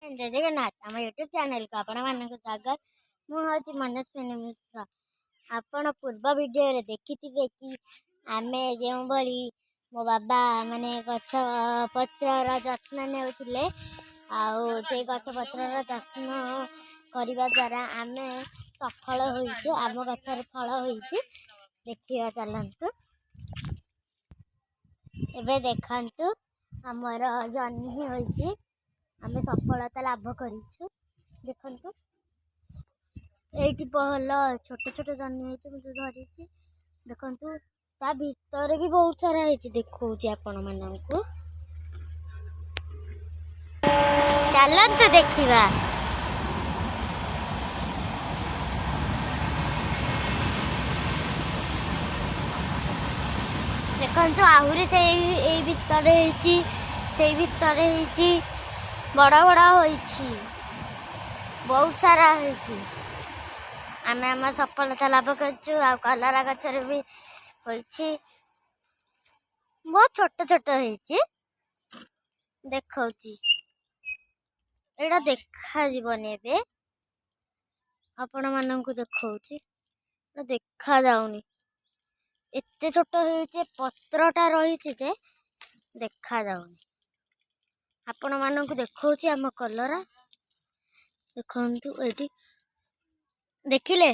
जय जगन्नाथ आम YouTube channel को आपण मानक स्वागत। मुझे मनस्विनी मिश्र। आपण पूर्व वीडियो रे देखिथिबे कि आमे जो भली मो बाबा माने गछ पत्रर जत्न नेउथिले आउ से गछ पत्रर जत्न करिबा द्वारा आमे सफल होइछु। आम गछर फल होइछि देखिया चलंतु। एबे देखंतु हमर जन्नी होइछि आमे सफलता लाभ करिछु। देखंतु एठी पहल छोट छोट जन्नी होइछि मुझे धरिछि। देखंतु ता भीतर भी बहुत सारा होइछि देखौछि आपण माननकु। चलंतु देखिबा। देखंतु आहुरी से एई भीतर होइछि सेई भीतर होइछि बड़ा बड़ा होइछि बहुत सारा होइछि। आमे हम सफलता लाभ करछु। आ कलरा गछरे भी होइछि बहुत छोट छोट होइछि देखौछि। एडा देखा जीवन एबे आपण माननकु देखौछि देखा जाउनी एते छोट होइछि पत्रटा रहिछि जे देखा जाउनी। आपण माननकु देखौछि आम कलरा देखंतु एठी देखिले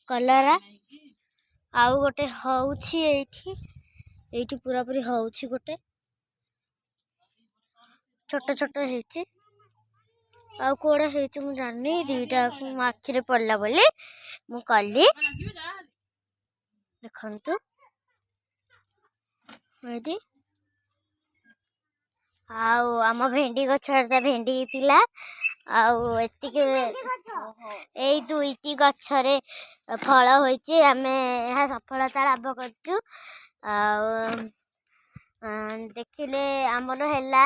कलरा आउ गोटे हौछि एठी एठी पूरा पूरी हौछि गोटे छोट छोट हेछि आउ कोडा हेछि मु जानि दीटा मु आखि रे पड़ला बोली मु कल्ली देखंतु एठी आउ आम भेंडी गछर भेंडी थिला आउ एतिक एई दुईटी गछरे फल होइछि। आमे हा सफलता लाभ करछु। आउ देखिले आमर हैला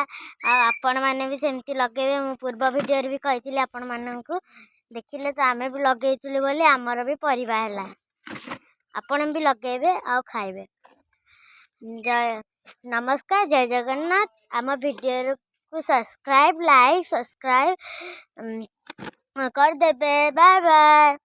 आपण माने भी सेमती लगेबे। मु पूर्व वीडियो रे भी कहिथिले आपण माननकु देखिले तो आमे भी लगेइथिलु बोली आमर भी परिबा हैला। आपण भी लगेबे आउ खाइबे। जय नमस्कार जय जगन्नाथ। आम वीडियो को सब्सक्राइब लाइक सब्सक्राइब कर देबे। Bye bye.